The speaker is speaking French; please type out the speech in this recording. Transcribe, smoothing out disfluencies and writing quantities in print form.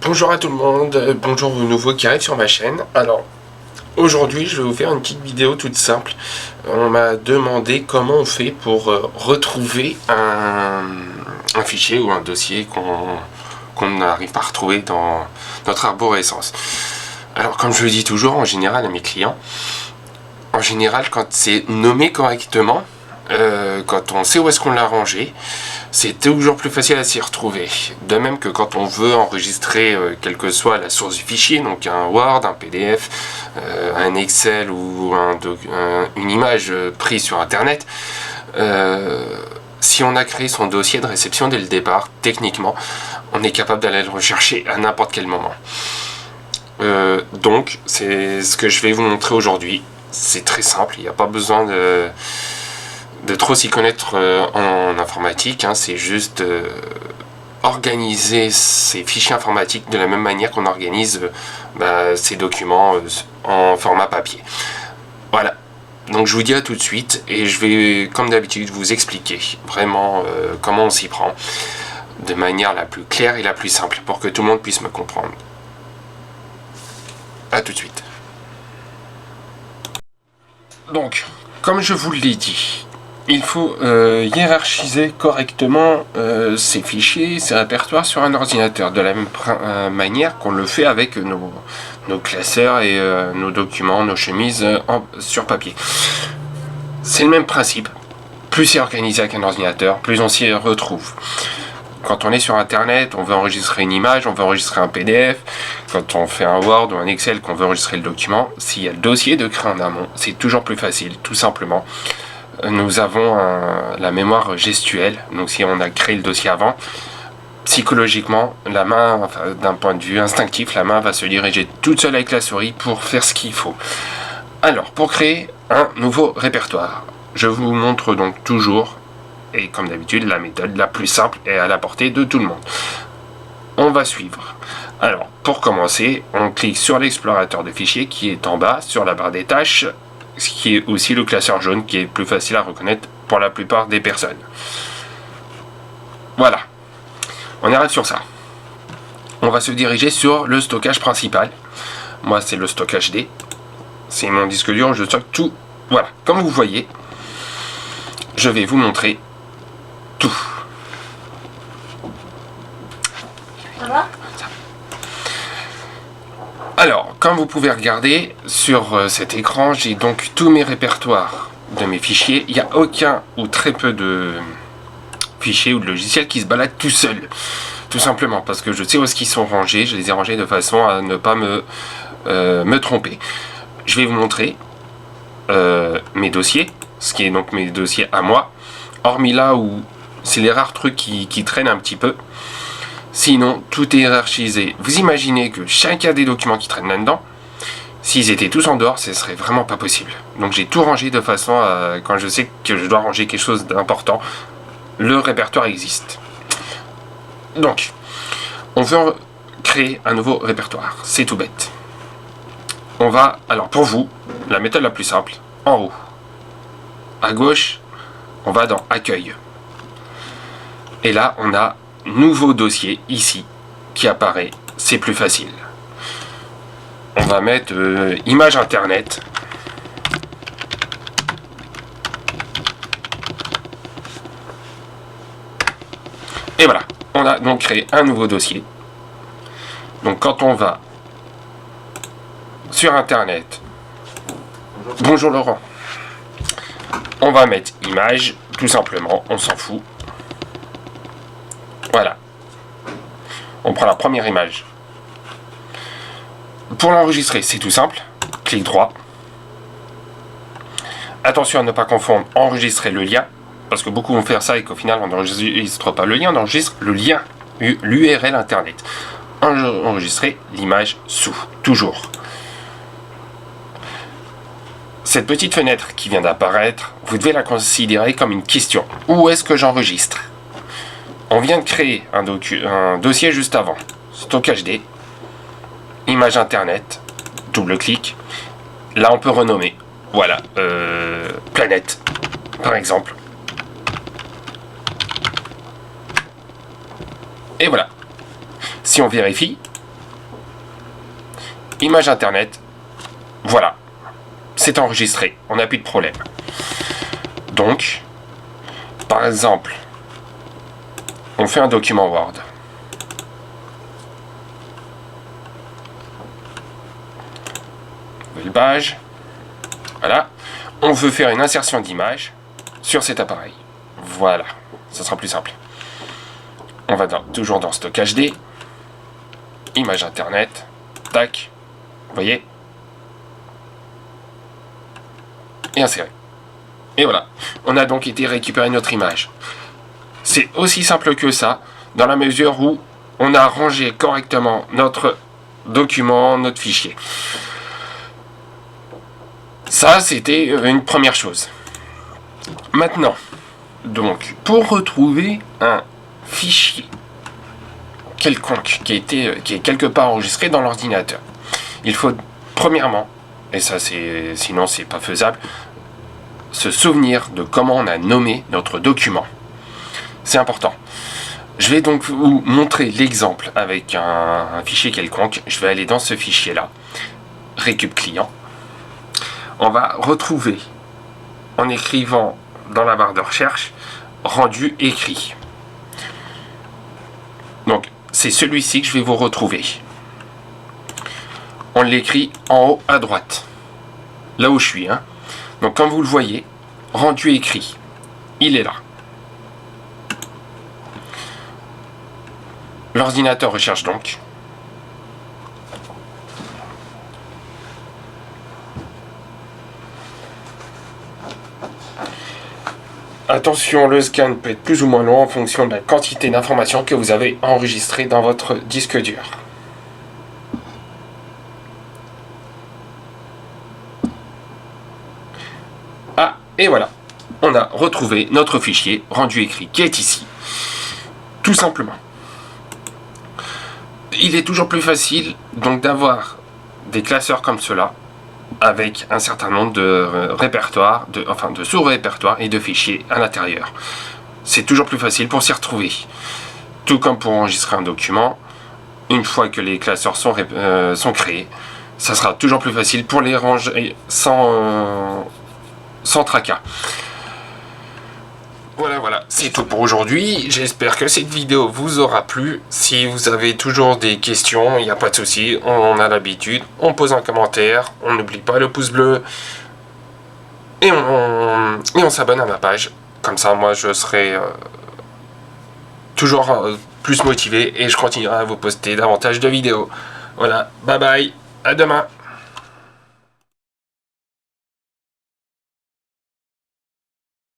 Bonjour à tout le monde, bonjour aux nouveaux qui arrivent sur ma chaîne. Alors, aujourd'hui, je vais vous faire une petite vidéo toute simple. On m'a demandé comment on fait pour retrouver un fichier ou un dossier qu'on n'arrive pas à retrouver dans notre arborescence. Alors, comme je le dis toujours, en général, à mes clients, en général, quand c'est nommé correctement, quand on sait où est-ce qu'on l'a rangé, c'est toujours plus facile à s'y retrouver. De même que quand on veut enregistrer quelle que soit la source du fichier, donc un Word, un PDF, un Excel ou une image prise sur Internet, si on a créé son dossier de réception dès le départ, techniquement, on est capable d'aller le rechercher à n'importe quel moment. Donc, c'est ce que je vais vous montrer aujourd'hui. C'est très simple, il n'y a pas besoin de trop s'y connaître en informatique, hein. C'est juste organiser ces fichiers informatiques de la même manière qu'on organise ces documents en format papier. Voilà, donc je vous dis à tout de suite et je vais comme d'habitude vous expliquer vraiment comment on s'y prend de manière la plus claire et la plus simple pour que tout le monde puisse me comprendre. A tout de suite. Donc, comme je vous l'ai dit, il faut hiérarchiser correctement ces fichiers, ces répertoires sur un ordinateur, de la même manière qu'on le fait avec nos classeurs et nos documents, nos chemises sur papier. C'est le même principe. Plus c'est organisé avec un ordinateur, plus on s'y retrouve. Quand on est sur Internet, on veut enregistrer une image, on veut enregistrer un PDF. Quand on fait un Word ou un Excel, qu'on veut enregistrer le document, s'il y a le dossier de créer en amont, c'est toujours plus facile, tout simplement. Nous avons la mémoire gestuelle, donc si on a créé le dossier avant, psychologiquement, la main, enfin, d'un point de vue instinctif, la main va se diriger toute seule avec la souris pour faire ce qu'il faut. Alors, pour créer un nouveau répertoire, je vous montre donc toujours, et comme d'habitude, la méthode la plus simple et à la portée de tout le monde. On va suivre. Alors, pour commencer, on clique sur l'explorateur de fichiers qui est en bas, sur la barre des tâches, ce qui est aussi le classeur jaune qui est plus facile à reconnaître pour la plupart des personnes. Voilà, on arrête sur ça. On va se diriger sur le stockage principal. Moi, c'est le stockage D. C'est mon disque dur, je stocke tout. Voilà, comme vous voyez, je vais vous montrer tout. Ça va ? Alors, comme vous pouvez regarder sur cet écran, j'ai donc tous mes répertoires de mes fichiers. Il n'y a aucun ou très peu de fichiers ou de logiciels qui se baladent tout seul. Tout simplement parce que je sais où est-ce qu'ils sont rangés. Je les ai rangés de façon à ne pas me tromper. Je vais vous montrer mes dossiers, ce qui est donc mes dossiers à moi. Hormis là où c'est les rares trucs qui traînent un petit peu. Sinon, tout est hiérarchisé. Vous imaginez que chacun des documents qui traînent là-dedans, s'ils étaient tous en dehors, ce serait vraiment pas possible. Donc j'ai tout rangé de façon à, quand je sais que je dois ranger quelque chose d'important, le répertoire existe. Donc, on veut créer un nouveau répertoire. C'est tout bête. On va, alors pour vous, la méthode la plus simple, en haut. À gauche, on va dans Accueil. Et là, on a nouveau dossier ici qui apparaît, c'est plus facile. On va mettre image internet. Et voilà, on a donc créé un nouveau dossier. Donc quand on va sur internet, bonjour Laurent, on va mettre image, tout simplement, on s'en fout. Voilà. On prend la première image. Pour l'enregistrer, c'est tout simple. Clic droit. Attention à ne pas confondre enregistrer le lien, parce que beaucoup vont faire ça et qu'au final on n'enregistre pas le lien, on enregistre le lien, l'URL internet. Enregistrer l'image sous, toujours. Cette petite fenêtre qui vient d'apparaître, vous devez la considérer comme une question. Où est-ce que j'enregistre ? On vient de créer un dossier juste avant. Stockage D, image internet, double clic. Là, on peut renommer. Voilà, planète, par exemple. Et voilà. Si on vérifie, image internet, voilà, c'est enregistré, on n'a plus de problème. Donc, par exemple, on fait un document Word. Nouvelle page. Voilà. On veut faire une insertion d'image sur cet appareil. Voilà, ça sera plus simple. On va toujours dans stockage D, image internet, tac, vous voyez, et insérer. Et voilà, on a donc été récupérer notre image. C'est aussi simple que ça, dans la mesure où on a rangé correctement notre document, notre fichier. Ça, c'était une première chose. Maintenant, donc, pour retrouver un fichier quelconque qui est quelque part enregistré dans l'ordinateur, il faut premièrement, et ça sinon c'est pas faisable, se souvenir de comment on a nommé notre document. C'est important. Je vais donc vous montrer l'exemple avec un fichier quelconque. Je vais aller dans ce fichier là, récup client. On va retrouver, en écrivant dans la barre de recherche, rendu écrit. Donc, c'est celui-ci que je vais vous retrouver. On l'écrit en haut à droite, là où je suis. Donc, comme vous le voyez, rendu écrit, il est là. L'ordinateur recherche donc. Attention, le scan peut être plus ou moins long en fonction de la quantité d'informations que vous avez enregistrées dans votre disque dur. Ah, et voilà, on a retrouvé notre fichier rendu écrit qui est ici. Tout simplement. Il est toujours plus facile donc d'avoir des classeurs comme cela, avec un certain nombre de répertoires, de sous-répertoires et de fichiers à l'intérieur. C'est toujours plus facile pour s'y retrouver. Tout comme pour enregistrer un document, une fois que les classeurs sont créés, ça sera toujours plus facile pour les ranger sans tracas. Voilà, c'est tout pour aujourd'hui. J'espère que cette vidéo vous aura plu. Si vous avez toujours des questions, il n'y a pas de souci, on a l'habitude. On pose un commentaire, on n'oublie pas le pouce bleu. Et on s'abonne à ma page. Comme ça, moi, je serai toujours plus motivé et je continuerai à vous poster davantage de vidéos. Voilà, bye bye, à demain.